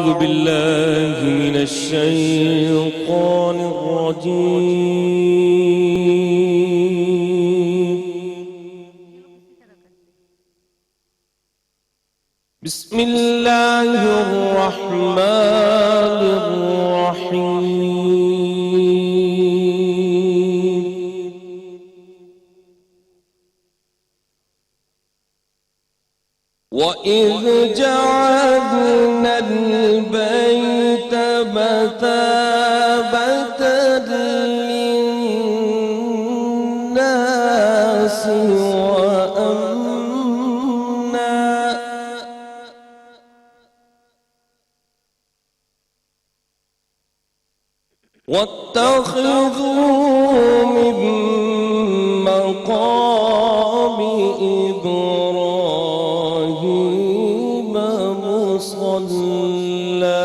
أعوذ بالله من الشيطان الرجيم. بسم الله الرحمن الرحيم. وإذ جعلنا البيت مثابة للناس وأمنا واتخذوا من مقام إبراهيم مصلى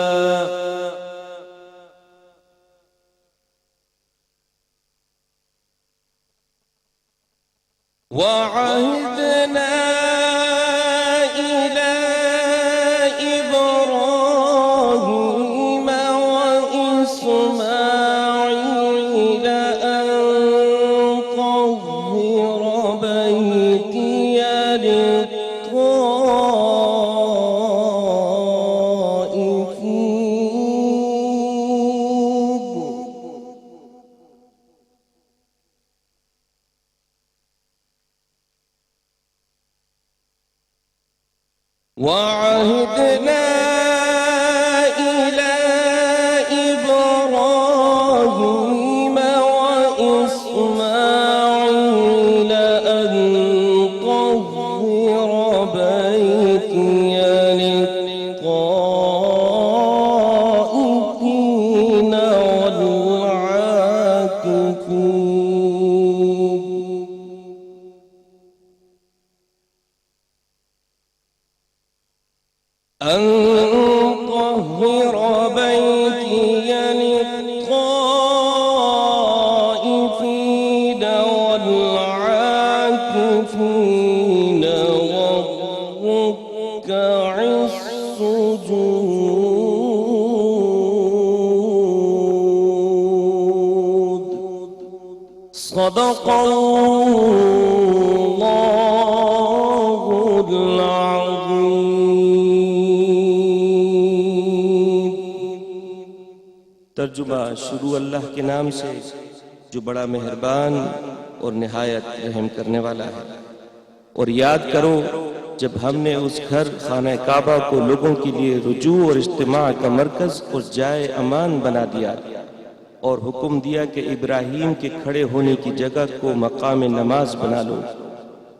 وعهدنا إلى إبراهيم وإسماعيل أن طهر بيتي وعهدنا إلى إبراهيم وإسماعيل أن طهر بيتي للطائفين والعاكفين أن طهر بيتي للطائفين والعاكفين والركع السجود. صدق الله العظيم. ترجمہ شروع اللہ کے نام سے جو بڑا مہربان اور نہایت رحم کرنے والا ہے. اور یاد کرو جب ہم نے اس گھر خانہ کعبہ کو لوگوں کے لیے رجوع اور اجتماع کا مرکز اور جائے امان بنا دیا اور حکم دیا کہ ابراہیم کے کھڑے ہونے کی جگہ کو مقام نماز بنا لو.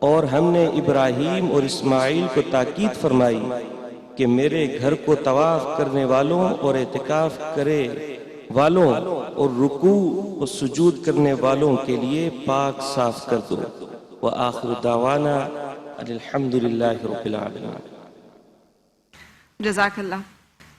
اور ہم نے ابراہیم اور اسماعیل کو تاکید فرمائی کہ میرے گھر کو طواف کرنے والوں اور اعتکاف کرے والوں اور رکوع اور سجود کرنے والوں کے لیے پاک صاف کر دو. وآخر دعوانا الحمدللہ رب العالمین. جزاک اللہ.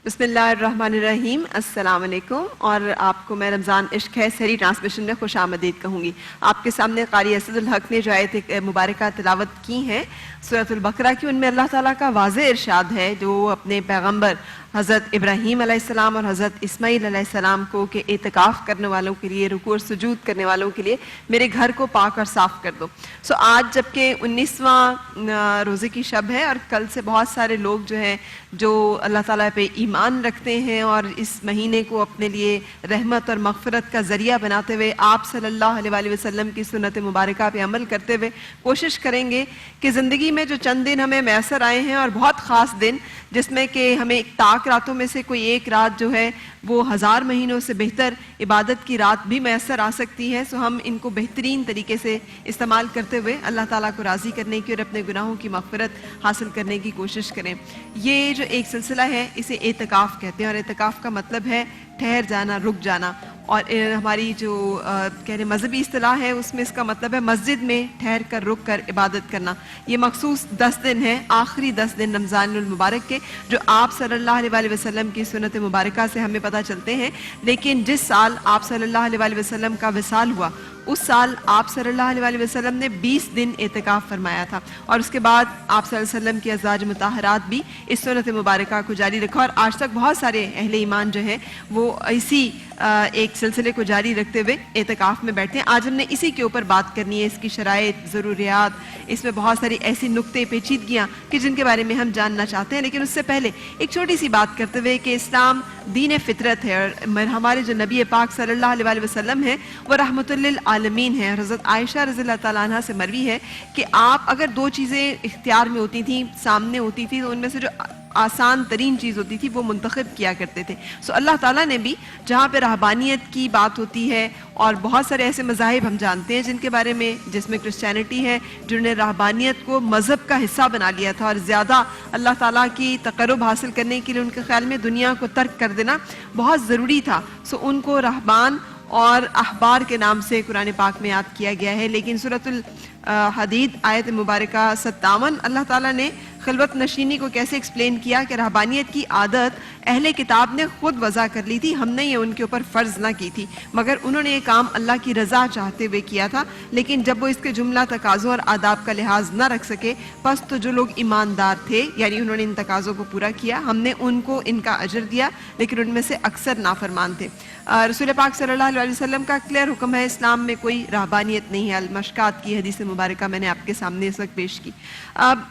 بسم اللہ الرحمن الرحیم. السلام علیکم. اور آپ کو میں رمضان عشق ہے سحری ٹرانسمیشن میں خوش آمدید کہوں گی. آپ کے سامنے قاری اسد الحق نے جو آیت مبارکہ تلاوت کی ہیں سورۃ البقرہ کی، ان میں اللہ تعالیٰ کا واضح ارشاد ہے جو اپنے پیغمبر حضرت ابراہیم علیہ السلام اور حضرت اسماعیل علیہ السلام کو کہ اعتکاف کرنے والوں کے لیے، رکوع اور سجود کرنے والوں کے لیے میرے گھر کو پاک اور صاف کر دو. آج جبکہ 19واں روزے کی شب ہے اور کل سے بہت سارے لوگ جو ہیں جو اللہ تعالیٰ پہ ایمان رکھتے ہیں اور اس مہینے کو اپنے لیے رحمت اور مغفرت کا ذریعہ بناتے ہوئے آپ صلی اللہ علیہ وآلہ وسلم کی سنت مبارکہ پہ عمل کرتے ہوئے کوشش کریں گے کہ زندگی میں جو چند دن ہمیں میسر آئے ہیں اور بہت خاص دن جس میں کہ ہمیں طاق راتوں میں سے کوئی ایک رات جو ہے وہ 1000 مہینوں سے بہتر عبادت کی رات بھی میسر آ سکتی ہے. ہم ان کو بہترین طریقے سے استعمال کرتے ہوئے اللہ تعالیٰ کو راضی کرنے کی اور اپنے گناہوں کی مغفرت حاصل کرنے کی کوشش کریں. یہ جو ایک سلسلہ ہے اسے اعتکاف کہتے ہیں اور اعتکاف کا مطلب ہے ٹھہر جانا، رک جانا. اور ہماری جو مذہبی اصطلاح ہے اس میں اس کا مطلب ہے مسجد میں ٹھہر کر رک کر عبادت کرنا. یہ مخصوص 10 دن ہیں، آخری 10 دن رمضان المبارک کے، جو آپ صلی اللہ علیہ وآلہ وسلم کی سنت مبارکہ سے ہمیں پتہ چلتے ہیں. لیکن جس سال آپ صلی اللہ علیہ وآلہ وسلم کا وصال ہوا اس سال آپ صلی اللہ علیہ وسلم نے 20 دن اعتکاف فرمایا تھا، اور اس کے بعد آپ صلی اللہ علیہ وسلم کی ازواج مطہرات بھی اس سنت مبارکہ کو جاری رکھا، اور آج تک بہت سارے اہل ایمان جو ہیں وہ اسی ایک سلسلے کو جاری رکھتے ہوئے اعتکاف میں بیٹھتے ہیں۔ آج ہم نے اسی کے اوپر بات کرنی ہے، اس کی شرائط، ضروریات، اس میں بہت ساری ایسی نقطے پیچیدگیاں کہ جن کے بارے میں ہم جاننا چاہتے ہیں۔ لیکن اس سے پہلے ایک چھوٹی سی بات کرتے ہوئے کہ اسلام دین فطرت ہے، اور ہمارے جو نبی پاک صلی اللہ علیہ وسلم ہیں وہ رحمت للعالمین ہیں۔ حضرت عائشہ رضی اللہ تعالیٰ عنہ سے مروی ہے کہ آپ اگر دو چیزیں اختیار میں ہوتی تھیں، سامنے ہوتی تھی، تو ان میں سے جو آسان ترین چیز ہوتی تھی وہ منتخب کیا کرتے تھے۔ سو اللہ تعالیٰ نے بھی جہاں پہ رہبانیت کی بات ہوتی ہے، اور بہت سارے ایسے مذاہب ہم جانتے ہیں جن کے بارے میں، جس میں کرسچینٹی ہے، جنہوں نے رہبانیت کو مذہب کا حصہ بنا لیا تھا، اور زیادہ اللہ تعالیٰ کی تقرب حاصل کرنے کے لیے ان کے خیال میں دنیا کو ترک کر دینا بہت ضروری تھا۔ سو ان کو رہبان اور احبار کے نام سے قرآن پاک میں یاد کیا گیا ہے۔ لیکن سورۃ الحدید آیت مبارکہ 57 اللہ تعالیٰ نے خلوت نشینی کو کیسے ایکسپلین کیا کہ رہبانیت کی عادت اہل کتاب نے خود وضع کر لی تھی، ہم نے یہ ان کے اوپر فرض نہ کی تھی، مگر انہوں نے یہ کام اللہ کی رضا چاہتے ہوئے کیا تھا۔ لیکن جب وہ اس کے جملہ تقاضوں اور آداب کا لحاظ نہ رکھ سکے، پس تو جو لوگ ایماندار تھے، یعنی انہوں نے ان تقاضوں کو پورا کیا، ہم نے ان کو ان کا اجر دیا، لیکن ان میں سے اکثر نافرمان تھے۔ رسول پاک صلی اللہ علیہ وسلم کا کلیئر حکم ہے، اسلام میں کوئی رہبانیت نہیں ہے۔ المشکات کی حدیث مبارکہ میں نے آپ کے سامنے اس وقت پیش کی۔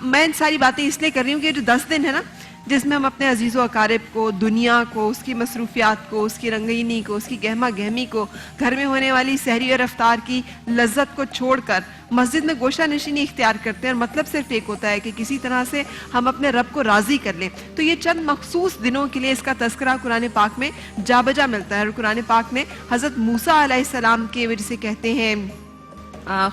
میں ان ساری باتیں اس لیے کر رہی ہوں کہ جو 10 دن ہے نا، جس میں ہم اپنے عزیز و اقارب کو، دنیا کو، اس کی مصروفیات کو، اس کی رنگینی کو، اس کی گہما گہمی کو، گھر میں ہونے والی سحری اور افطار کی لذت کو چھوڑ کر مسجد میں گوشہ نشینی اختیار کرتے ہیں، اور مطلب صرف ایک ہوتا ہے کہ کسی طرح سے ہم اپنے رب کو راضی کر لیں، تو یہ چند مخصوص دنوں کے لیے اس کا تذکرہ قرآن پاک میں جا بجا ملتا ہے۔ اور قرآن پاک نے حضرت موسیٰ علیہ السلام کے وجہ سے کہتے ہیں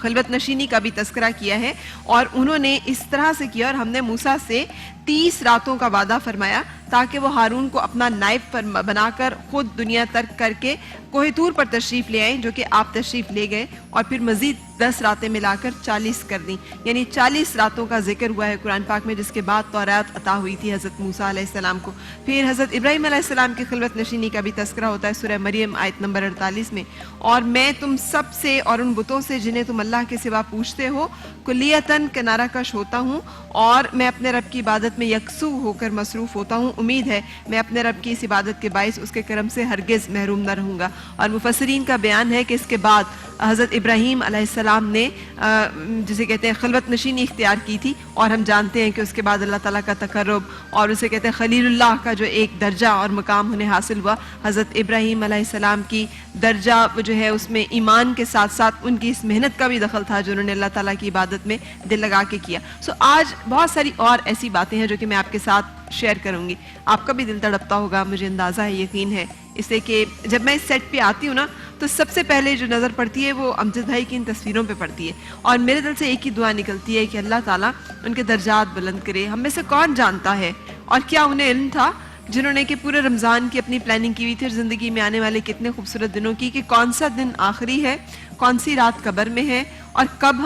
خلوت نشینی کا بھی تذکرہ کیا ہے، اور انہوں نے اس طرح سے کیا، اور ہم نے موسیٰ سے 30 راتوں کا وعدہ فرمایا تاکہ وہ ہارون کو اپنا نائب بنا کر خود دنیا ترک کر کے کوہ طور پر تشریف لے آئیں، جو کہ آپ تشریف لے گئے، اور پھر مزید 10 راتیں ملا کر 40 کر دیں، یعنی 40 راتوں کا ذکر ہوا ہے قرآن پاک میں، جس کے بعد تورات عطا ہوئی تھی حضرت موسیٰ علیہ السلام کو۔ پھر حضرت ابراہیم علیہ السلام کی خلوت نشینی کا بھی تذکرہ ہوتا ہے سورہ مریم آیت نمبر 48 میں، اور میں تم سب سے اور ان بتوں سے جنہیں تم اللہ کے سوا پوچھتے ہو کلیتاً کنارہ کش ہوتا ہوں، اور میں اپنے رب کی عبادت میں یکسو ہو کر مصروف ہوتا ہوں، امید ہے میں اپنے رب کی اس عبادت کے باعث اس کے کرم سے ہرگز محروم نہ رہوں گا۔ اور مفسرین کا بیان ہے کہ اس کے بعد حضرت ابراہیم علیہ السلام نے جسے کہتے ہیں خلوت نشینی اختیار کی تھی، اور ہم جانتے ہیں کہ اس کے بعد اللہ تعالیٰ کا تقرب اور اسے کہتے ہیں خلیل اللہ کا جو ایک درجہ اور مقام انہیں حاصل ہوا۔ حضرت ابراہیم علیہ السلام کی درجہ جو ہے اس میں ایمان کے ساتھ ساتھ ان کی اس محنت کا بھی دخل تھا جو انہوں نے اللہ تعالیٰ کی عبادت میں دل لگا کے کیا۔ آج بہت ساری اور ایسی باتیں ہیں جو کہ میں آپ کے ساتھ شیئر کروں گی، آپ کا بھی دل تڑپتا ہوگا، مجھے اندازہ ہے، یقین ہے، اس لیے کہ جب میں اس سیٹ پہ آتی ہوں نا تو سب سے پہلے جو نظر پڑتی ہے وہ امجد بھائی کی ان تصویروں پہ پڑتی ہے، اور میرے دل سے ایک ہی دعا نکلتی ہے کہ اللہ تعالیٰ ان کے درجات بلند کرے۔ ہم میں سے کون جانتا ہے اور کیا انہیں علم تھا جنہوں نے کہ پورے رمضان کی اپنی پلاننگ کی ہوئی تھی، اور زندگی میں آنے والے کتنے خوبصورت دنوں کی، کہ کون سا دن آخری ہے، کون سی رات قبر میں ہے، اور کب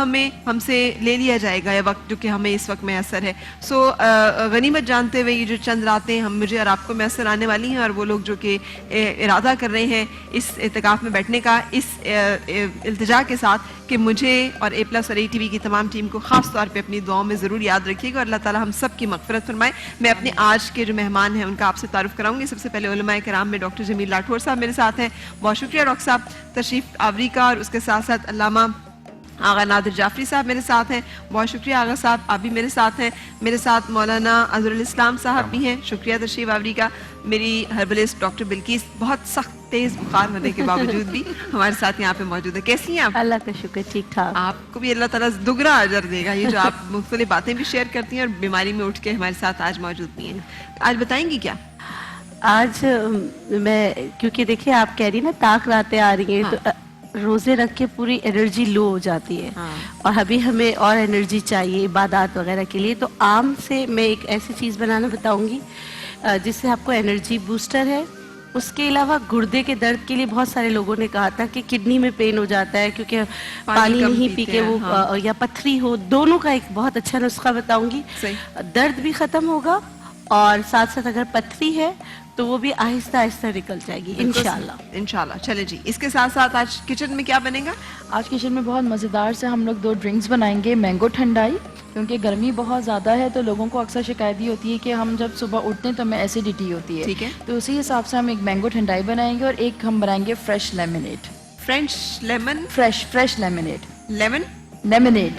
ہم سے لے لیا جائے گا یہ وقت جو کہ ہمیں اس وقت میسر ہے۔ غنیمت جانتے ہوئے یہ جو چند راتیں مجھے اور آپ کو میسر آنے والی ہیں، اور وہ لوگ جو کہ ارادہ کر رہے ہیں اس اعتکاف میں بیٹھنے کا، اس التجا کے ساتھ کہ مجھے اور A+ اور ATV کی تمام ٹیم کو خاص طور پہ اپنی دعاؤں میں ضرور یاد رکھیے گا، اور اللہ تعالیٰ ہم سب کی مغفرت فرمائے۔ میں اپنے آج کے جو مہمان ہیں ان کا آپ سے تعارف کراؤں گی۔ سب سے پہلے علماء کرام میں ڈاکٹر جمیل راٹھور صاحب میرے ساتھ ہیں، بہت شکریہ ڈاکٹر صاحب تشریف آوری کا، اور اس کے ساتھ ساتھ علامہ آغا نادر جعفری صاحب میرے ساتھ ہیں، بہت شکریہ آغا صاحب، آپ بھی میرے ساتھ ہیں۔ میرے ساتھ مولانا اظہر الاسلام صاحب بھی ہیں، شکریہ تشریف آوری کا۔ میری ہربلسٹ ڈاکٹر بلقیس بہت سخت تیز بخار ہونے کے باوجود بھی ہمارے ساتھ یہاں پہ موجود ہے۔ کیسی ہیں آپ؟ اللہ کا شکر، ٹھیک ٹھاک۔ آپ کو بھی اللہ تعالیٰ دگنا اجر دے گا، یہ جو آپ مختلف باتیں بھی شیئر کرتی ہیں اور بیماری میں اٹھ کے ہمارے ساتھ آج موجود بھی ہیں۔ آج بتائیں گی کیا؟ آج میں کیونکہ دیکھیں آپ کہہ رہی نا طاق راتیں آ رہی ہیں، تو روزے رکھ کے پوری انرجی لو ہو جاتی ہے، اور ابھی ہمیں اور انرجی چاہیے عبادات وغیرہ کے لیے، تو آم سے میں ایک ایسی چیز بنانا بتاؤں گی جس سے آپ کو انرجی بوسٹر ہے۔ اس کے علاوہ گردے کے درد کے لیے بہت سارے لوگوں نے کہا تھا کہ کڈنی میں پین ہو جاتا ہے کیونکہ پانی نہیں پی کے، وہ یا پتھری ہو، دونوں کا ایک بہت اچھا نسخہ بتاؤں گی، درد بھی ختم ہوگا اور ساتھ ساتھ اگر پتھری ہے تو وہ بھی آہستہ آہستہ نکل جائے گی انشاءاللہ. انشاءاللہ. چلے جی, اس کے ساتھ ساتھ آج کچن میں کیا بنے گا؟ آج کچن میں بہت مزیدار سے ہم لوگ 2 ڈرنکس بنائیں گے. مینگو ٹھنڈائی, کیونکہ گرمی بہت زیادہ ہے تو لوگوں کو اکثر شکایت یہ ہوتی ہے کہ ہم جب صبح اٹھتے ہیں تو ہمیں ایسیڈیٹی ہوتی ہے. ٹھیک ہے, تو اسی حساب سے ہم ایک مینگو ٹھنڈائی بنائیں گے اور ایک ہم بنائیں گے fresh lemonade. French lemon, fresh lemonade. Lemon lemonade,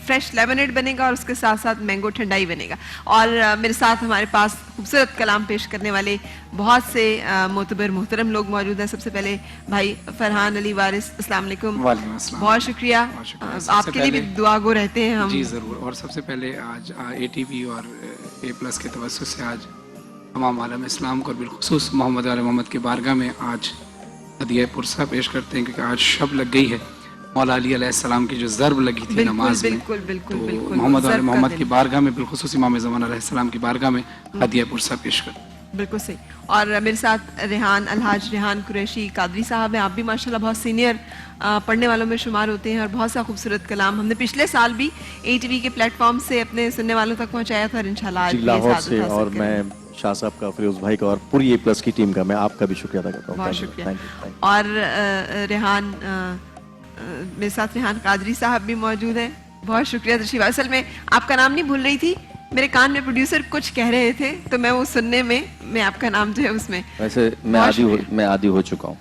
fresh lemonade بنے گا اور اس کے ساتھ ساتھ مینگو ٹھنڈائی بنے گا. اور میرے ساتھ ہمارے پاس خوبصورت کلام پیش کرنے والے بہت سے معتبر محترم لوگ موجود ہیں. سب سے پہلے بھائی فرحان علی وارث, السلام علیکم. وعلیکم السلام. بہت شکریہ, آپ کے لیے بھی دعا گو رہتے ہیں ہم. جی ضرور. اور سب سے پہلے آج اے ٹی وی اور اے پلس کے توسط سے آج تمام عالم اسلام کو اور بالخصوص محمد علیہ محمد کی بارگاہ میں آج ہدیہ پرسہ پیش کرتے ہیں, کیونکہ آج شب لگ گئی ہے مولا علی علیہ السلام کی جو ضرب لگی تھی نماز میں. تو محمد علیہ محمد کی بارگاہ میں بالخصوص امام زمان علیہ السلام کی بارگاہ میں ہدیہ پرسہ پیش کرتے ہیں. بالکل صحیح. اور میرے ساتھ الحاج ریحان قریشی قادری صاحب ہیں. آپ بھی ماشاءاللہ بہت سینئر پڑھنے والوں میں شمار ہوتے ہیں اور بہت سا خوبصورت کلام ہم نے پچھلے سال بھی اے ٹی وی کے پلیٹ فارم سے اپنے سننے والوں تک پہنچایا تھا, اور انشاءاللہ آج بھی لاہور سے. اور میں شاہ صاحب کا, فیروز بھائی کا اور پوری اے پلس کی ٹیم کا میں آپ کا بھی شکریہ ادا کرتا ہوں. بہت شکریہ. اور ریحان, میرے ساتھ ریحان قادری صاحب بھی موجود ہیں. بہت شکریہ تشریف. اصل میں آپ کا نام نہیں بھول رہی تھی, میرے کان میں پروڈیوسر کچھ کہہ رہے تھے تو میں وہ سننے میں آپ کا نام جو ہے اس میں ویسے میں عادی ہو چکا ہوں.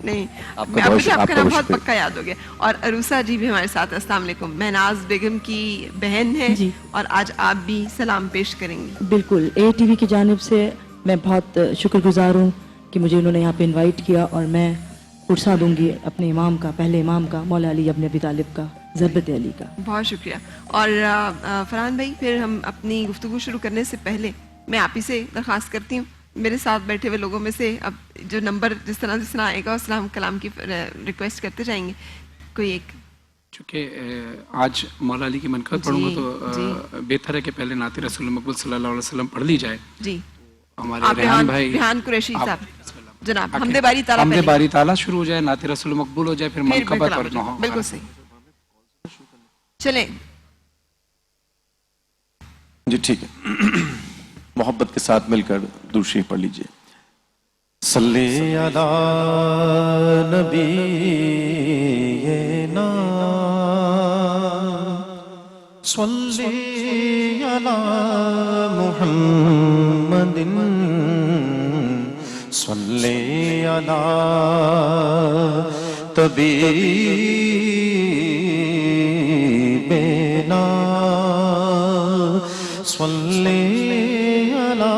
نہیں, مجھے آپ کا نام بہت پکا یاد ہو گیا. اور عروسہ جی بھی ہمارے ساتھ. السلام علیکم. مہناز بیگم کی بہن ہے جی, اور آج آپ بھی سلام پیش کریں گی. بالکل. اے ٹی وی کی جانب سے میں بہت شکر گزار ہوں کہ مجھے انہوں نے یہاں پہ انوائٹ کیا, اور میں پرسہ دوں گی اپنے امام کا, پہلے امام کا, مولا علی ابن ابی طالب کا, ضربت علی کا. بہت شکریہ. اور فرحان بھائی, پھر ہم اپنی گفتگو شروع کرنے سے پہلے میں آپ ہی سے درخواست کرتی ہوں, میرے ساتھ بیٹھے ہوئے لوگوں میں سے اب جو نمبر جس طرح آئے گا اس طرح ہم کلام کی ریکویسٹ کرتے جائیں گے. کوئی ایک, چونکہ آج مولا علی کی منقبت پڑھوں گا تو بہتر ہے کہ پہلے نعت رسول مقبول صلی اللہ علیہ وسلم پڑھ لی جائے. جی, ہمارے ریحان بھائی ریحان قریشی صاحب جناب, حمد باری تعالیٰ حمد باری تعالیٰ شروع ہو جائے, نعت رسول مقبول ہو جائے, پھر منقبت اور نوحہ. بالکل صحیح. چلیں جی ٹھیک ہے. محبت کے ساتھ مل کر درود شریف پڑھ لیجئے. صلی علی نبی صلی علی محمد صلی علی طبیبنا صلی علی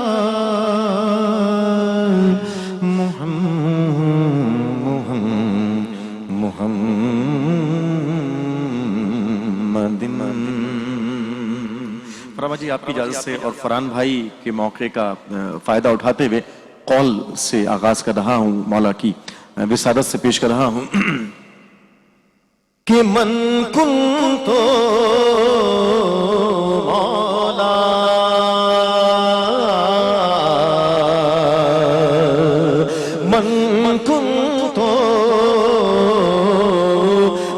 محمد. فرما جی, آپ کی اجازت سے اور فرحان بھائی کے موقع کا فائدہ اٹھاتے ہوئے قول سے آغاز کر رہا ہوں, مولا کی وسادت سے پیش کر رہا ہوں کہ من کنتو مولا من کنتو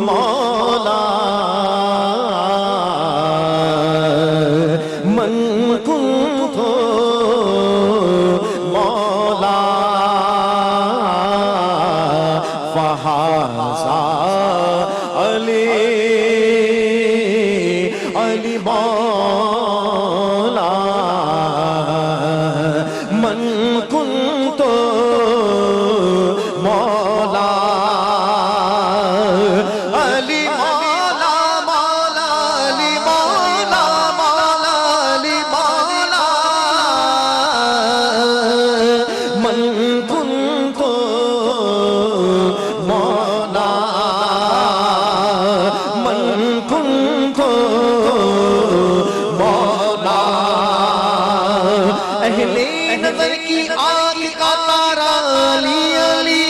مولا من کنتو مولا فہذا علی علی مولا من کنتو مولا علی مولا مولا علی مولا مولا علی مولا من کنتو مولا من کنتو مولا اہل نظر کی آنکھ کا تارا علی علی,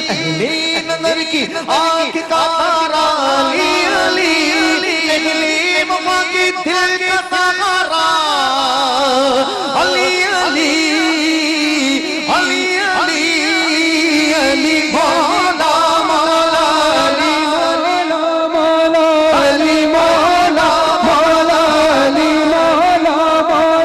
اہل نظر کی آنکھ کا تارا علی علی, اہل وفا کی دل کا سہارا علی علی علی علی علی مولا مولا علی مولا علی مولا مولا علی مولا مولا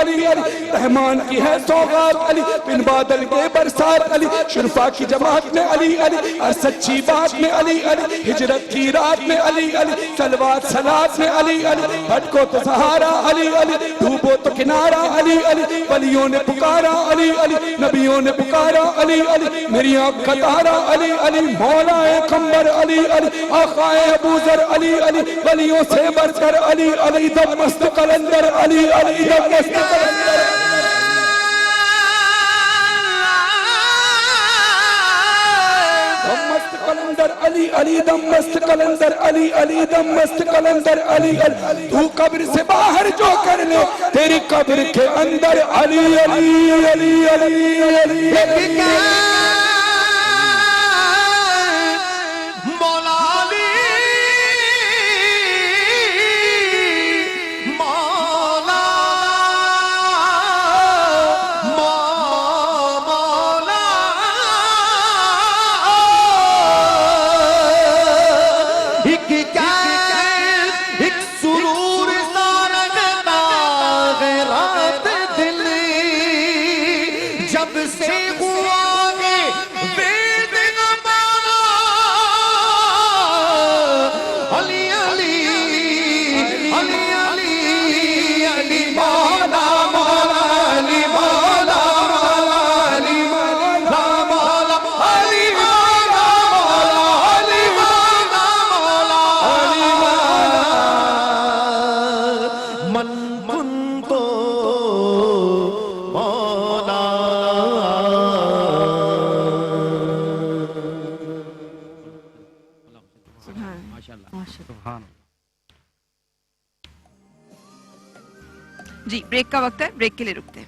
علی علی رحمان کی ہے سوغات علی بن بادل کے برسات علی شرفا کی جماعت میں علی علی اور سچی بات میں علی علی ہجرت کی رات میں علی علی سلوات سلات میں علی علی بھٹکو تو سہارا علی علی ڈوبو تو کنارا علی علی ولیوں نے پکارا علی علی نبیوں نے پکارا علی علی میری آنکھ کا تارا علی علی مولا کمبر علی علی آقا ابو ذر علی علی ولیوں سے بڑھ کر علی علی دم مست قلندر علی علی دم مست قلندر قلندر علی علی دم مست قلندر علی علی دم مست قلندر علی علی تو قبر سے باہر جو کر لے تیری قبر کے اندر علی علی علی علی علی جی بریک کا وقت ہے، بریک کے لیے رکتے ہیں.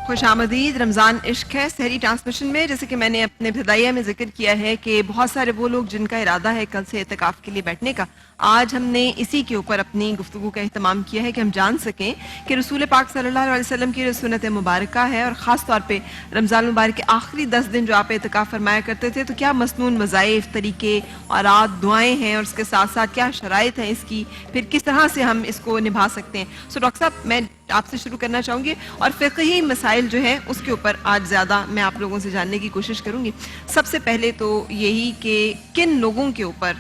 خوش آمدید. رمضان عشق ہے سحری ٹرانسمیشن میں. جیسے کہ میں نے اپنے ابتدائیہ میں ذکر کیا ہے کہ بہت سارے وہ لوگ جن کا ارادہ ہے کل سے اعتکاف کے لیے بیٹھنے کا، آج ہم نے اسی کے اوپر اپنی گفتگو کا اہتمام کیا ہے کہ ہم جان سکیں کہ رسول پاک صلی اللہ علیہ وسلم کی سنت مبارکہ ہے، اور خاص طور پہ رمضان المبارک کے آخری 10 دن جو آپ اعتکاف فرمایا کرتے تھے، تو کیا مسنون وظائف، طریقے اور دعائیں ہیں، اور اس کے ساتھ ساتھ کیا شرائط ہیں اس کی، پھر کس طرح سے ہم اس کو نبھا سکتے ہیں. سو ڈاکٹر صاحب میں آپ سے شروع کرنا چاہوں گی، اور فقہی مسائل جو ہیں اس کے اوپر آج زیادہ میں آپ لوگوں سے جاننے کی کوشش کروں گی. سب سے پہلے تو یہی کہ کن لوگوں کے اوپر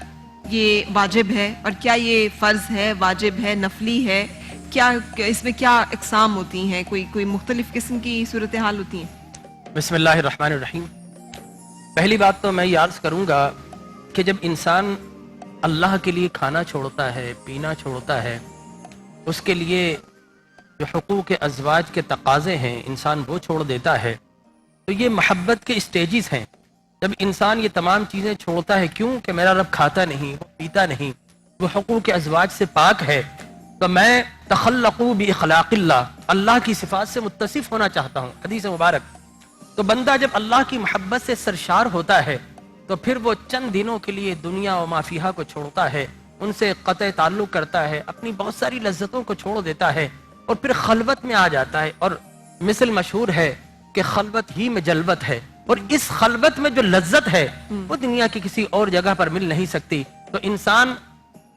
یہ واجب ہے، اور کیا یہ فرض ہے، واجب ہے، نفلی ہے، کیا اس میں کیا اقسام ہوتی ہیں، کوئی مختلف قسم کی صورتحال ہوتی ہیں؟ بسم اللہ الرحمن الرحیم. پہلی بات تو میں یہ عرض کروں گا کہ جب انسان اللہ کے لیے کھانا چھوڑتا ہے، پینا چھوڑتا ہے، اس کے لیے جو حقوق ازواج کے تقاضے ہیں انسان وہ چھوڑ دیتا ہے، تو یہ محبت کے اسٹیجز ہیں. جب انسان یہ تمام چیزیں چھوڑتا ہے، کیوں کہ میرا رب کھاتا نہیں، وہ پیتا نہیں، وہ حقوق ازواج سے پاک ہے، تو میں تخلقوا باخلاق اللہ، اللہ کی صفات سے متصف ہونا چاہتا ہوں. حدیث مبارک. تو بندہ جب اللہ کی محبت سے سرشار ہوتا ہے تو پھر وہ چند دنوں کے لیے دنیا و ما فیہا کو چھوڑتا ہے، ان سے قطع تعلق کرتا ہے، اپنی بہت ساری لذتوں کو چھوڑ دیتا ہے، اور پھر خلوت میں آ جاتا ہے. اور مثل مشہور ہے کہ خلوت ہی میں جلوت ہے، اور اس خلوت میں جو لذت ہے وہ دنیا کی کسی اور جگہ پر مل نہیں سکتی. تو انسان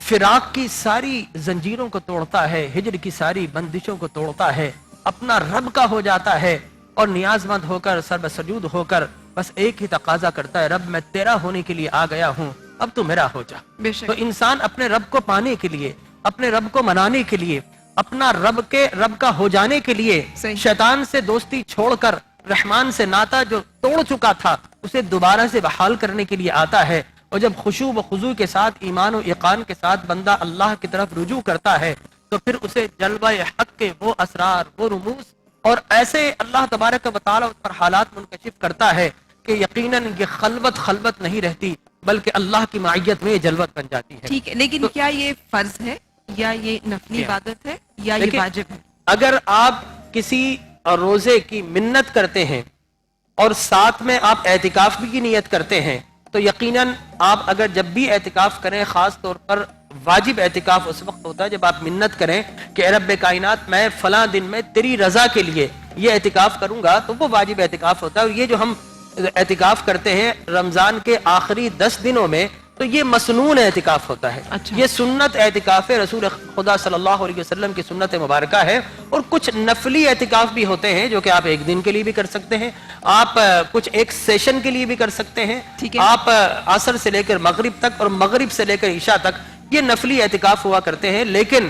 فراق کی ساری زنجیروں کو توڑتا ہے، ہجر کی ساری بندشوں کو توڑتا ہے، اپنا رب کا ہو جاتا ہے، اور نیاز مند ہو کر سر بسجود ہو کر بس ایک ہی تقاضا کرتا ہے، رب میں تیرا ہونے کے لیے آ گیا ہوں، اب تو میرا ہو جا. تو انسان اپنے رب کو پانے کے لیے، اپنے رب کو منانے کے لیے، اپنا رب کا ہو جانے کے لیے شیطان سے دوستی چھوڑ کر رحمان سے ناتا جو توڑ چکا تھا اسے دوبارہ سے بحال کرنے کے لیے آتا ہے. اور جب خشوع و خضوع کے ساتھ، ایمان و یقین کے ساتھ بندہ اللہ کی طرف رجوع کرتا ہے تو پھر اسے جلوہ حق کے وہ اسرار، وہ رموز، اور ایسے اللہ تبارک و تعالی اس پر حالات منکشف کرتا ہے کہ یقیناً یہ خلوت نہیں رہتی، بلکہ اللہ کی معیت میں یہ جلوت بن جاتی ہے. ٹھیک ہے، لیکن کیا یہ فرض ہے یا یہ نفلی عبادت ہے یا یہ واجب ہے؟ اگر آپ کسی روزے کی منت کرتے ہیں اور ساتھ میں آپ اعتکاف کی نیت کرتے ہیں تو یقیناً آپ اگر جب بھی اعتکاف کریں، خاص طور پر واجب اعتکاف اس وقت ہوتا ہے جب آپ منت کریں کہ اے رب کائنات میں فلاں دن میں تیری رضا کے لیے یہ اعتکاف کروں گا، تو وہ واجب اعتکاف ہوتا ہے. اور یہ جو ہم اعتکاف کرتے ہیں رمضان کے آخری 10 دنوں میں، تو یہ مسنون اعتکاف ہوتا ہے. یہ سنت اعتکاف رسول خدا صلی اللہ علیہ وسلم کی سنت مبارکہ ہے. اور کچھ نفلی اعتکاف بھی ہوتے ہیں جو کہ آپ ایک دن کے لیے بھی کر سکتے ہیں، آپ کچھ ایک سیشن کے لیے بھی کر سکتے ہیں. آپ عصر سے لے کر مغرب تک اور مغرب سے لے کر عشاء تک یہ نفلی اعتکاف ہوا کرتے ہیں. لیکن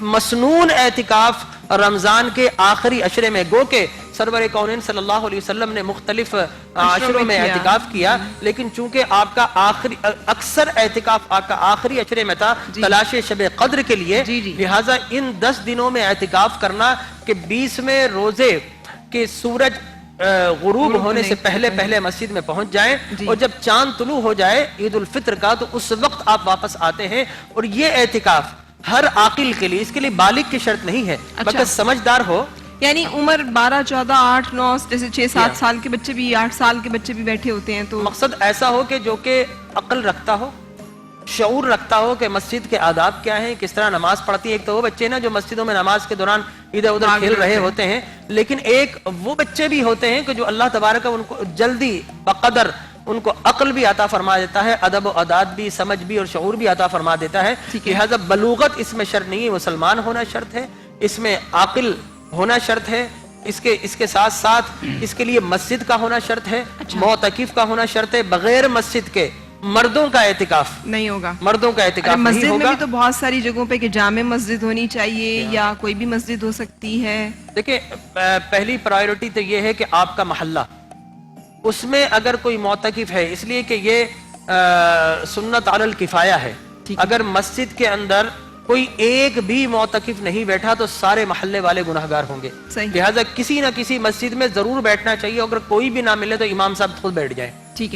مسنون اعتکاف رمضان کے آخری عشرے میں، گو کہ سرور کونین صلی اللہ علیہ وسلم نے مختلف عشروں میں اعتکاف کیا، لیکن چونکہ آپ کا اکثر اعتکاف آپ کا آخری عشرے میں تھا تلاش شب قدر کے لیے، لہٰذا ان 10 دنوں میں اعتکاف کرنا کہ 20ویں روزے کے سورج غروب ہونے سے پہلے مسجد میں پہنچ جائیں، اور جب چاند طلوع ہو جائے عید الفطر کا تو اس وقت آپ واپس آتے ہیں. اور یہ اعتکاف ہر عاقل کے لیے، اس کے لیے بالغ کی شرط نہیں ہے، بلکہ سمجھدار ہو. یعنی عمر 12 14 8 9 جیسے 6 7 سال کے بچے بھی 8 سال کے بچے بھی بیٹھے ہوتے ہیں، تو مقصد ایسا ہو کہ جو کہ عقل رکھتا ہو، شعور رکھتا ہو کہ مسجد کے آداب کیا ہیں، کس طرح نماز پڑھتی ہے. ایک تو وہ بچے نا جو مسجدوں میں نماز کے دوران ادھر ادھر کھیل رہے ہوتے ہیں، لیکن ایک وہ بچے بھی ہوتے ہیں کہ جو اللہ تبارک ان کو جلدی بقدر ان کو عقل بھی عطا فرما دیتا ہے، ادب و عادات بھی، سمجھ بھی اور شعور بھی عطا فرما دیتا ہے. لہٰذا بلوغت اس میں شرط نہیں ہے، مسلمان ہونا شرط ہے، اس میں عاقل ہونا شرط ہے، اس کے ساتھ ساتھ اس کے لیے مسجد کا ہونا شرط ہے، معتکف کا ہونا شرط ہے. بغیر مسجد کے مردوں کا اعتکاف نہیں ہوگا. مردوں کا اعتکاف مسجد نہیں میں ہوگا. بھی تو بہت ساری جگہوں پہ کہ جامع مسجد ہونی چاہیے یا کوئی بھی مسجد ہو سکتی ہے. دیکھیں پہلی پرائیورٹی تو یہ ہے کہ آپ کا محلہ، اس میں اگر کوئی معتکف ہے، اس لیے کہ یہ سنت علی الکفایہ ہے. اگر مسجد کے اندر کوئی ایک بھی معتکف نہیں بیٹھا تو سارے محلے والے گناہگار ہوں گے. لہٰذا کسی نہ کسی مسجد میں ضرور بیٹھنا چاہیے. اگر کوئی بھی نہ ملے تو امام صاحب خود بیٹھ جائیں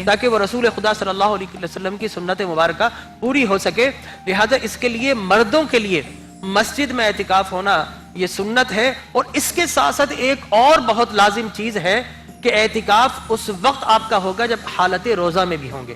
تاکہ وہ رسول خدا صلی اللہ علیہ وسلم کی سنت مبارکہ پوری ہو سکے. لہٰذا اس کے لیے مردوں کے لیے مسجد میں اعتکاف ہونا یہ سنت ہے. اور اس کے ساتھ ساتھ ایک اور بہت لازم چیز ہے کہ اعتکاف اس وقت آپ کا ہوگا جب حالت روزہ میں بھی ہوں گے.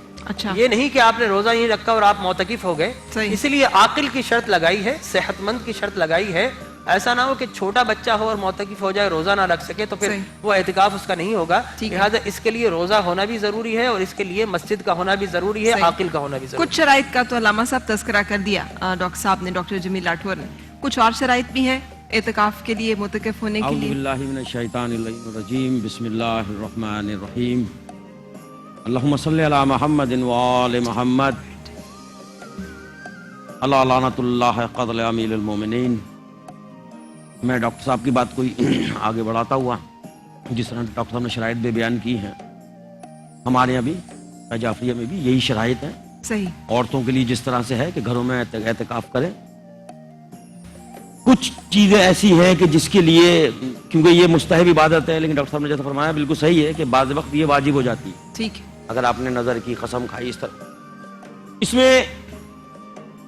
یہ نہیں کہ آپ نے روزہ نہیں رکھا اور آپ معتکف ہو گئے. اسی لیے عاقل کی شرط لگائی ہے، صحت مند کی شرط لگائی ہے. ایسا نہ ہو کہ چھوٹا بچہ ہو اور معتکف ہو جائے، روزہ نہ رکھ سکے، تو پھر وہ اعتکاف اس کا نہیں ہوگا. لہٰذا اس کے لیے روزہ ہونا بھی ضروری ہے اور اس کے لیے مسجد کا ہونا بھی ضروری ہے، عاقل کا ہونا بھی ضروری ہے. کچھ شرائط کا تو علامہ صاحب تذکرہ کر دیا ڈاکٹر صاحب نے، ڈاکٹر جمیل راٹھور نے. کچھ اور شرائط بھی ہیں اعتکاف کے لیے، معتکف ہونے کے لیے؟ اعوذ باللہ من الشیطان الرجیم، بسم اللہ الرحمن الرحیم. اللہم صلی علی محمد وآل محمد. اللہ لعنت اللہ قتل امیل المومنین. میں ڈاکٹر صاحب کی بات کوئی آگے بڑھاتا ہوا، جس طرح ڈاکٹر صاحب نے شرائط بھی بیان کی ہیں، ہمارے یہاں بھی جعفریہ میں بھی یہی شرائط ہے. صحیح. عورتوں کے لیے جس طرح سے ہے کہ گھروں میں اعتکاف کریں. کچھ چیزیں ایسی ہیں کہ جس کے لیے، کیونکہ یہ مستحب عبادت ہے، لیکن ڈاکٹر صاحب نے جیسا فرمایا بالکل صحیح ہے کہ بعض وقت یہ واجب ہو جاتی ہے. ٹھیک ہے. اگر آپ نے نظر کی، قسم کھائی، اس طرح اس میں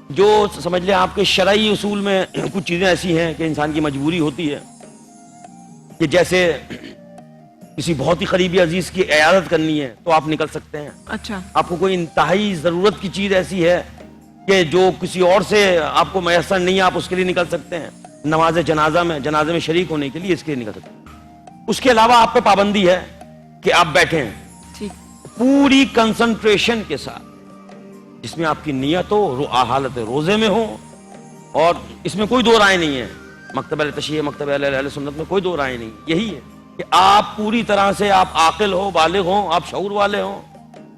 جو سمجھ لیں آپ کے شرعی اصول میں کچھ چیزیں ایسی ہیں کہ انسان کی مجبوری ہوتی ہے کہ جیسے کسی بہت ہی قریبی عزیز کی عیادت کرنی ہے تو آپ نکل سکتے ہیں. اچھا. آپ کو کوئی انتہائی ضرورت کی چیز ایسی ہے کہ جو کسی اور سے آپ کو میسر نہیں ہے، آپ اس کے لیے نکل سکتے ہیں. نماز جنازے میں شریک ہونے کے لیے اس کے لیے نکل سکتے ہیں. اس کے علاوہ آپ پہ پابندی ہے کہ آپ بیٹھیں پوری کنسنٹریشن کے ساتھ، جس میں آپ کی نیت ہو، حالت روزے میں ہو، اور اس میں کوئی دو رائے نہیں ہے. مکتب اہل تشیع، مکتب اہل سنت میں کوئی دو رائے نہیں. یہی ہے کہ آپ پوری طرح سے آپ عاقل ہو، بالغ ہوں، آپ شعور والے ہوں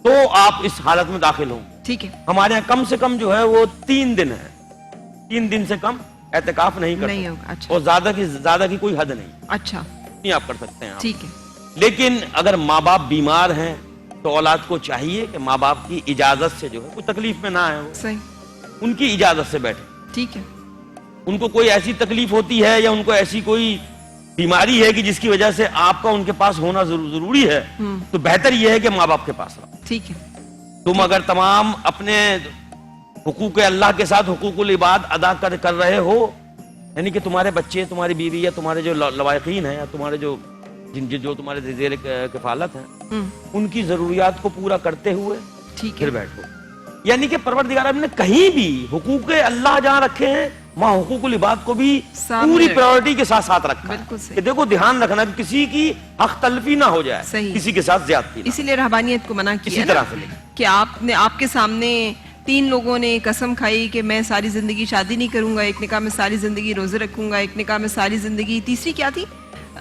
تو آپ اس حالت میں داخل ہوں. ٹھیک ہے. ہمارے یہاں کم سے کم جو ہے وہ 3 دن ہے. 3 دن سے کم اعتکاف نہیں کر سکتے، اور زیادہ کی کوئی حد نہیں. اچھا. نہیں آپ کر سکتے ہیں. ٹھیک ہے. لیکن اگر ماں باپ بیمار ہیں تو اولاد کو چاہیے کہ ماں باپ کی اجازت سے جو ہے کوئی تکلیف میں نہ آئے، صحیح، ان کی اجازت سے بیٹھے. ٹھیک ہے. ان کو کوئی ایسی تکلیف ہوتی ہے یا ان کو ایسی کوئی بیماری ہے کہ جس کی وجہ سے آپ کا ان کے پاس ہونا ضروری ہے، تو بہتر یہ ہے کہ ماں باپ کے پاس رہو. ٹھیک ہے. تم اگر تمام اپنے حقوق اللہ کے ساتھ حقوق العباد ادا کر رہے ہو، یعنی کہ تمہارے بچے، تمہاری بیوی یا تمہارے جو لوائقین ہیں یا تمہارے جو تمہارے زیر کفالت ہیں، ان کی ضروریات کو پورا کرتے ہوئے پھر بیٹھو. یعنی کہ پروردگار نے کہیں بھی حقوق اللہ جہاں رکھے ہیں وہاں حقوق العباد کو بھی پوری پرائورٹی کے ساتھ ساتھ رکھا ہے کہ دیکھو دھیان رکھنا کہ کسی کی حق تلفی نہ ہو جائے، کسی کے ساتھ زیادتی نہ، اسی لیے رہبانیت کو منع کیا اسی طرح سے کہ آپ کے سامنے 3 لوگوں نے قسم کھائی کہ میں ساری زندگی شادی نہیں کروں گا، ایک نے کہا میں ساری زندگی روزے رکھوں گا، ایک نے کہا میں ساری زندگی، تیسری کیا تھی؟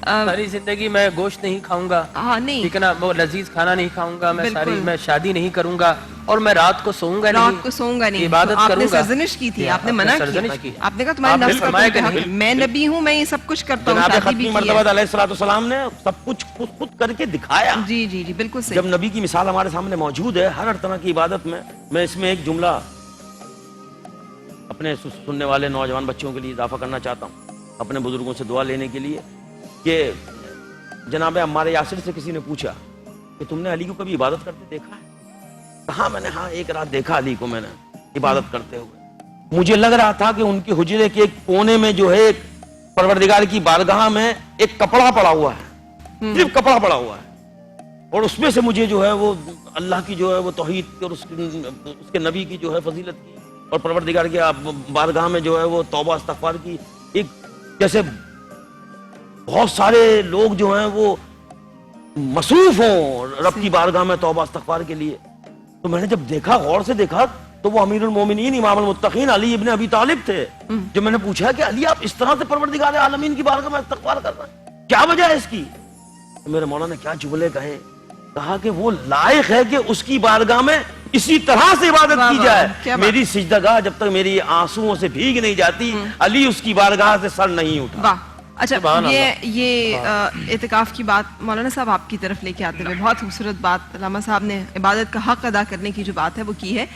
ساری زندگی میں گوشت نہیں کھاؤں گا، نہیں ٹھیک ہے نا، وہ لذیذ کھانا نہیں کھاؤں گا، میں شادی نہیں کروں گا، اور میں رات کو سوؤں گا نہیں، عبادت کروں گا۔ سرزنش کی تھی، آپ نے منع کیا، آپ نے کہا تمہارے نفس کا کوئی حق، میں نبی ہوں، میں یہ سب کچھ کرتا ہوں، شادی بھی کی ہے۔ مرتبہ علیہ الصلوۃ والسلام نے سب کچھ خود کر کے دکھایا۔ جی جی جی بالکل صحیح۔ جب نبی کی مثال ہمارے سامنے موجود ہے ہر طرح کی عبادت میں اس میں ایک جملہ اپنے سننے والے نوجوان بچوں کے لیے اضافہ کرنا چاہتا ہوں، اپنے بزرگوں سے دعا لینے کے لیے، کہ جناب عمار یاسر سے کسی نے پوچھا کہ تم نے علی کو کبھی عبادت کرتے دیکھا ہے؟ کہا میں نے ہاں ایک رات دیکھا علی کو میں نے عبادت کرتے ہوئے، مجھے لگ رہا تھا کہ ان کے حجرے کے ایک کونے میں جو ہے ایک پروردگار کی بارگاہ میں ایک کپڑا پڑا ہوا ہے، صرف کپڑا پڑا ہوا ہے، اور اس میں سے مجھے جو ہے وہ اللہ کی جو ہے وہ توحید اور اس کے نبی کی جو ہے فضیلت کی اور پروردگار کی بارگاہ میں جو ہے وہ توبہ استغفار کی، ایک جیسے بہت سارے لوگ جو ہیں وہ مصروف ہوں رب کی بارگاہ میں توبہ استغفار کے لیے۔ تو میں نے جب دیکھا، غور سے دیکھا، تو وہ امیر المومنین امام المتقین علی ابن ابی طالب تھے۔ جب میں نے پوچھا کہ علی آپ اس طرح سے پروردگار عالمین کی بارگاہ میں استغفار کر رہے ہیں، کیا وجہ ہے اس کی؟ تو میرے مولا نے کیا جملے کہے، کہا کہ وہ لائق ہے کہ اس کی بارگاہ میں اسی طرح سے عبادت کی جائے، میری سجدگاہ جب تک میری آنسوؤں سے بھیگ نہیں جاتی علی اس کی بارگاہ سے سر نہیں اٹھا۔ اچھا یہ اعتکاف کی بات مولانا صاحب آپ کی طرف لے کے آتے ہوئے بہت خوبصورت بات علامہ صاحب نے عبادت کا حق ادا کرنے کی جو بات ہے وہ کی ہے۔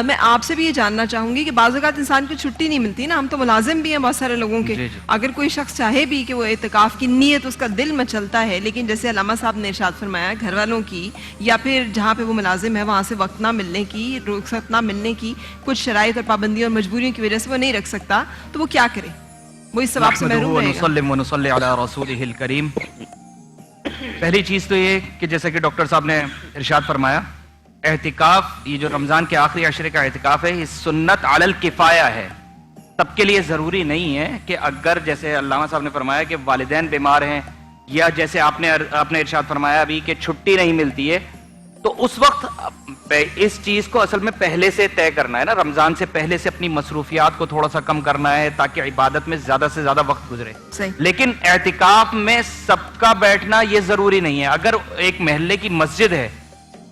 میں آپ سے بھی یہ جاننا چاہوں گی کہ بعض اوقات انسان کو چھٹی نہیں ملتی نا، ہم تو ملازم بھی ہیں بہت سارے لوگوں کے، اگر کوئی شخص چاہے بھی کہ وہ اعتکاف کی نیت اس کا دل میں چلتا ہے، لیکن جیسے علامہ صاحب نے ارشاد فرمایا گھر والوں کی یا پھر جہاں پہ وہ ملازم ہے وہاں سے وقت نہ ملنے کی، رخصت نہ ملنے کی، کچھ شرائط اور پابندیوں اور مجبوریوں کی وجہ سے وہ نہیں رکھ سکتا، تو وہ کیا کرے؟ وہ اس ثواب سے محروم رہے گا۔ ونصلی علی رسولہ الکریم۔ پہلی چیز تو یہ کہ جیسے کہ ڈاکٹر صاحب نے ارشاد فرمایا، اعتکاف، یہ جو رمضان کے آخری عشرے کا اعتکاف ہے، یہ سنت علی الکفایہ ہے، سب کے لیے ضروری نہیں ہے کہ اگر جیسے علامہ صاحب نے فرمایا کہ والدین بیمار ہیں، یا جیسے آپ نے ارشاد فرمایا ابھی کہ چھٹی نہیں ملتی ہے، تو اس وقت اس چیز کو اصل میں پہلے سے طے کرنا ہے نا، رمضان سے پہلے سے اپنی مصروفیات کو تھوڑا سا کم کرنا ہے تاکہ عبادت میں زیادہ سے زیادہ وقت گزرے۔ لیکن اعتکاف میں سب کا بیٹھنا یہ ضروری نہیں ہے۔ اگر ایک محلے کی مسجد ہے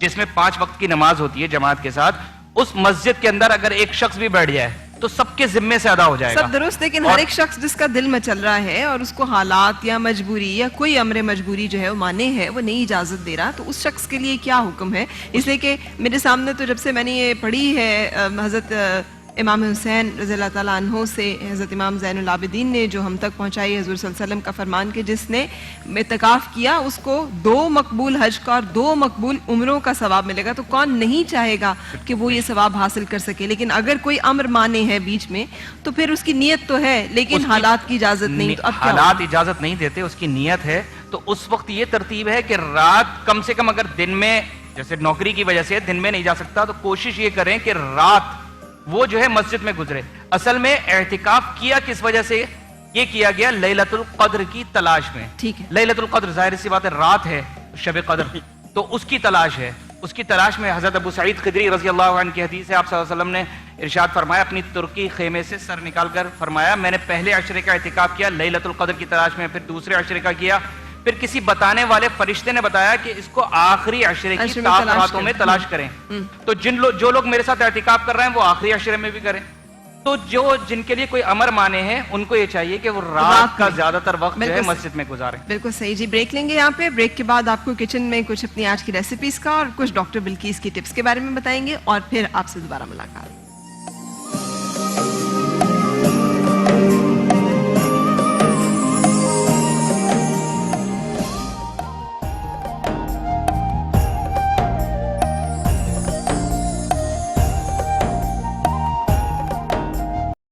جس میں 5 وقت کی نماز ہوتی ہے جماعت کے ساتھ، اس مسجد کے اندر اگر ایک شخص بھی بیٹھ جائے تو سب کے ذمے سے ادا ہو جائے گا۔ سب درست، لیکن ہر ایک شخص جس کا دل میں چل رہا ہے اور اس کو حالات یا مجبوری یا کوئی امر مجبوری جو ہے وہ مانے ہے، وہ نہیں اجازت دے رہا، تو اس شخص کے لیے کیا حکم ہے؟ اس لیے کہ میرے سامنے تو جب سے میں نے یہ پڑھی ہے حضرت امام حسین رضی اللہ تعالیٰ عنہ سے حضرت امام زین العابدین نے جو ہم تک پہنچائی حضور صلی اللہ علیہ وسلم کا فرمان کہ جس نے اعتکاف کیا اس کو 2 مقبول حج کا اور 2 مقبول عمروں کا ثواب ملے گا، تو کون نہیں چاہے گا کہ وہ یہ ثواب حاصل کر سکے؟ لیکن اگر کوئی امر مانے ہے بیچ میں تو پھر اس کی نیت تو ہے لیکن حالات کی اجازت نہیں، تو اب حالات اجازت نہیں دیتے، اس کی نیت ہے، تو اس وقت یہ ترتیب ہے کہ رات کم سے کم، اگر دن میں جیسے نوکری کی وجہ سے دن میں نہیں جا سکتا تو کوشش یہ کریں کہ رات وہ جو ہے مسجد میں گزرے۔ اصل میں اعتکاف کیا کس وجہ سے؟ یہ کیا گیا لیلۃ القدر کی تلاش میں۔ ٹھیک ہے، لیلۃ القدر ظاہر سی بات ہے رات ہے شب قدر، تو اس کی تلاش ہے۔ اس کی تلاش میں حضرت ابو سعید خدری رضی اللہ عنہ کی حدیث ہے، آپ صلی اللہ علیہ وسلم نے ارشاد فرمایا، اپنی ترکی خیمے سے سر نکال کر فرمایا میں نے پہلے عشرے کا اعتکاف کیا لیلۃ القدر کی تلاش میں، پھر دوسرے عشرے کا کیا، پھر کسی بتانے والے فرشتے نے بتایا کہ اس کو آخری عشرے کی راتوں میں تلاش کریں۔ تو جو لوگ میرے ساتھ اعتکاف کر رہے ہیں وہ آخری عشرے میں بھی کریں، تو جن کے لیے کوئی امر مانے ہیں ان کو یہ چاہیے کہ وہ رات کا زیادہ تر وقت جو ہے مسجد میں گزاریں۔ بالکل صحیح جی، بریک لیں گے یہاں پہ، بریک کے بعد آپ کو کچن میں کچھ اپنی آج کی ریسیپیز کا اور کچھ ڈاکٹر بلقیس کی ٹپس کے بارے میں بتائیں گے اور پھر آپ سے دوبارہ ملاقات۔